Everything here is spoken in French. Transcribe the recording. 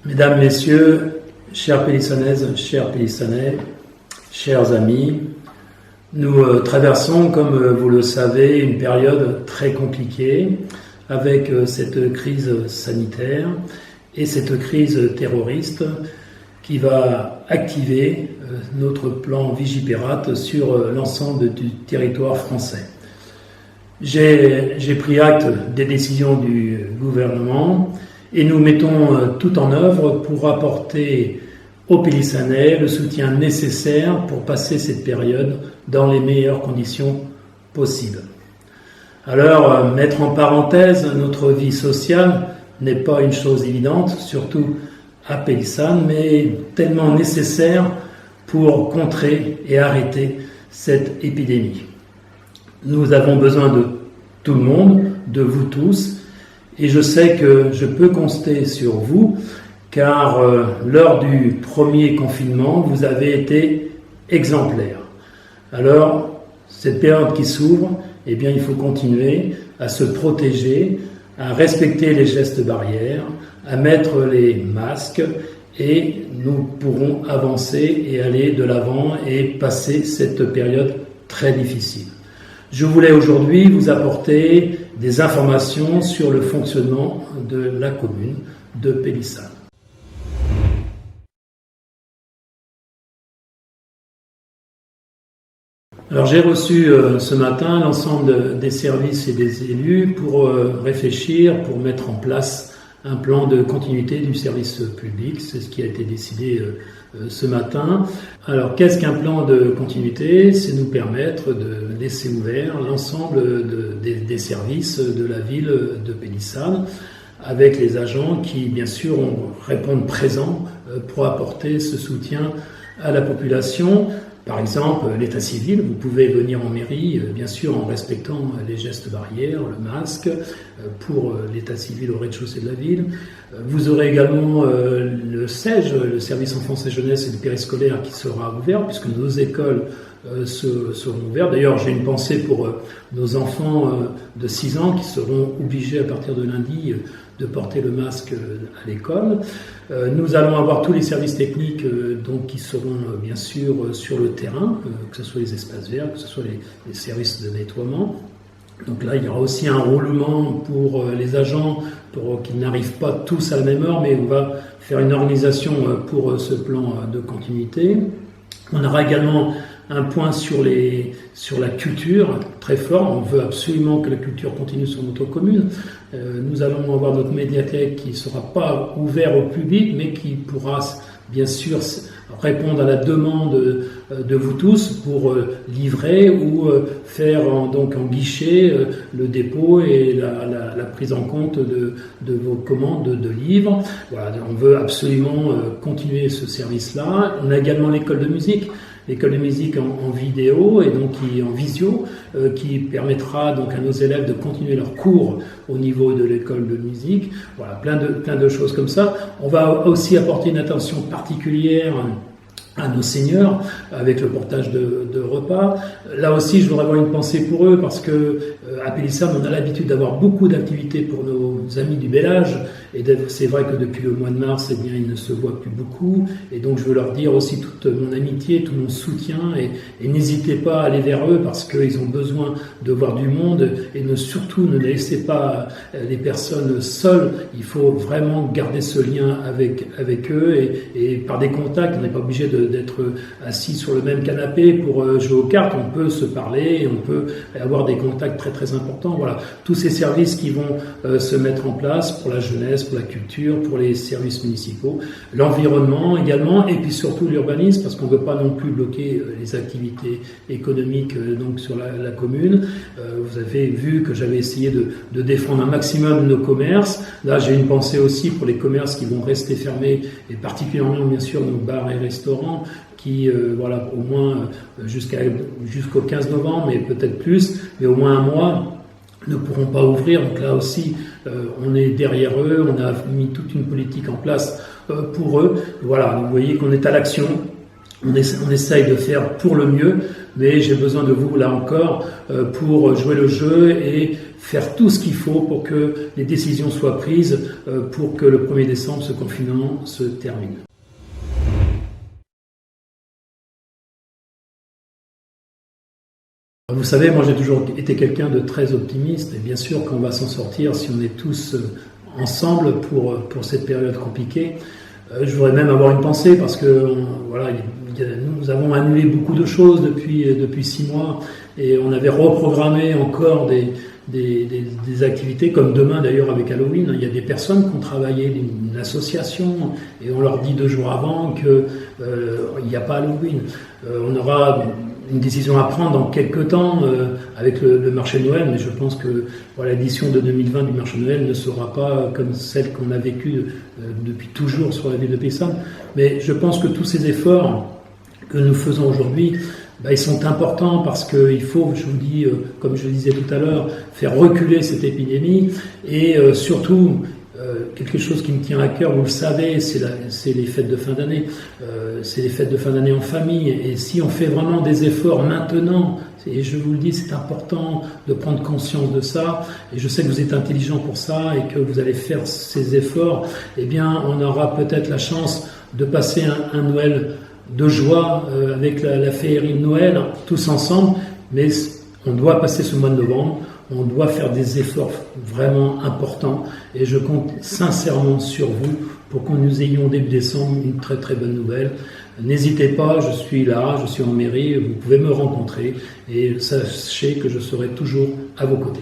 Mesdames, Messieurs, chères Pélissonnaises, chers Pélissonnais, chers amis, nous traversons, comme vous le savez, une période très compliquée avec cette crise sanitaire et cette crise terroriste qui va activer notre plan Vigipirate sur l'ensemble du territoire français. J'ai pris acte des décisions du gouvernement et nous mettons tout en œuvre pour apporter aux Pélissonnais le soutien nécessaire pour passer cette période dans les meilleures conditions possibles. Alors, mettre en parenthèse notre vie sociale n'est pas une chose évidente, surtout à Pélissane, mais tellement nécessaire pour contrer et arrêter cette épidémie. Nous avons besoin de tout le monde, de vous tous, et je sais que je peux compter sur vous, car lors du premier confinement, vous avez été exemplaires. Alors, cette période qui s'ouvre, eh bien, il faut continuer à se protéger, à respecter les gestes barrières, à mettre les masques, et nous pourrons avancer et aller de l'avant et passer cette période très difficile. Je voulais aujourd'hui vous apporter des informations sur le fonctionnement de la commune de Pélissane. Alors j'ai reçu ce matin l'ensemble des services et des élus pour réfléchir, pour mettre en place un plan de continuité du service public. C'est ce qui a été décidé ce matin. Alors qu'est-ce qu'un plan de continuité? C'est nous permettre de laisser ouvert l'ensemble des services de la ville de Pélissane, avec les agents qui, bien sûr, répondent présents pour apporter ce soutien à la population. Par exemple, l'état civil, vous pouvez venir en mairie, bien sûr en respectant les gestes barrières, le masque, pour l'état civil au rez-de-chaussée de la ville. Vous aurez également le SEJ, le service enfance et jeunesse et le périscolaire, qui sera ouvert, puisque nos écoles seront ouvertes. D'ailleurs, j'ai une pensée pour nos enfants de 6 ans qui seront obligés à partir de lundi de porter le masque à l'école. Nous allons avoir tous les services techniques donc, qui seront bien sûr sur le terrain, que ce soit les espaces verts, que ce soit les services de nettoiement. Donc là, il y aura aussi un roulement pour les agents, pour qu'ils n'arrivent pas tous à la même heure, mais on va faire une organisation pour ce plan de continuité. On aura également un point sur la culture, très fort. On veut absolument que la culture continue sur notre commune. Nous allons avoir notre médiathèque qui ne sera pas ouverte au public, mais qui pourra bien sûr répondre à la demande de vous tous pour livrer ou faire donc en guichet le dépôt et la prise en compte de vos commandes de livres. Voilà, on veut absolument continuer ce service-là. On a également l'école de musique. L'école de musique en vidéo et donc en visio, qui permettra donc à nos élèves de continuer leurs cours au niveau de l'école de musique. Voilà, plein de choses comme ça. On va aussi apporter une attention particulière à nos seniors avec le portage de repas. Là aussi, je voudrais avoir une pensée pour eux parce que à Pélissane, on a l'habitude d'avoir beaucoup d'activités pour nos amis du bel âge. Et c'est vrai que depuis le mois de mars, eh bien, ils ne se voient plus beaucoup. Et donc, je veux leur dire aussi toute mon amitié, tout mon soutien. Et n'hésitez pas à aller vers eux parce qu'ils ont besoin de voir du monde. Et surtout, ne laissez pas les personnes seules. Il faut vraiment garder ce lien avec eux. Et par des contacts, on n'est pas obligé d'être assis sur le même canapé pour jouer aux cartes. On peut se parler et on peut avoir des contacts très très importants. Voilà, tous ces services qui vont se mettre en place pour la jeunesse, pour la culture, pour les services municipaux, l'environnement également, et puis surtout l'urbanisme, parce qu'on ne veut pas non plus bloquer les activités économiques donc sur la commune. Vous avez vu que j'avais essayé de défendre un maximum nos commerces. Là, j'ai une pensée aussi pour les commerces qui vont rester fermés, et particulièrement bien sûr nos bars et restaurants, qui, voilà, au moins jusqu'au 15 novembre, mais peut-être plus, mais au moins un mois, ne pourront pas ouvrir. Donc là aussi, on est derrière eux, on a mis toute une politique en place pour eux. Voilà, vous voyez qu'on est à l'action. On essaye de faire pour le mieux, mais j'ai besoin de vous, là encore, pour jouer le jeu et faire tout ce qu'il faut pour que les décisions soient prises pour que le 1er décembre, ce confinement se termine. Vous savez, moi j'ai toujours été quelqu'un de très optimiste, et bien sûr qu'on va s'en sortir si on est tous ensemble pour cette période compliquée. Je voudrais même avoir une pensée parce que voilà, nous avons annulé beaucoup de choses depuis 6 mois et on avait reprogrammé encore des activités comme demain d'ailleurs avec Halloween. Il y a des personnes qui ont travaillé, une association, et on leur dit 2 jours avant qu'il n'y a pas Halloween. On aura une décision à prendre dans quelques temps avec le marché de Noël, mais je pense que l'édition de 2020 du marché de Noël ne sera pas comme celle qu'on a vécue depuis toujours sur la ville de Paysanne. Mais je pense que tous ces efforts que nous faisons aujourd'hui, ils sont importants parce qu'il faut, je vous dis, comme je le disais tout à l'heure, faire reculer cette épidémie et surtout quelque chose qui me tient à cœur, vous le savez, c'est les fêtes de fin d'année. C'est les fêtes de fin d'année en famille. Et si on fait vraiment des efforts maintenant, et je vous le dis, c'est important de prendre conscience de ça, et je sais que vous êtes intelligent pour ça et que vous allez faire ces efforts, eh bien, on aura peut-être la chance de passer un Noël de joie avec la féerie de Noël, tous ensemble, mais on doit passer ce mois de novembre. On doit faire des efforts vraiment importants et je compte sincèrement sur vous pour que nous ayons début décembre une très très bonne nouvelle. N'hésitez pas, je suis là, je suis en mairie, vous pouvez me rencontrer et sachez que je serai toujours à vos côtés.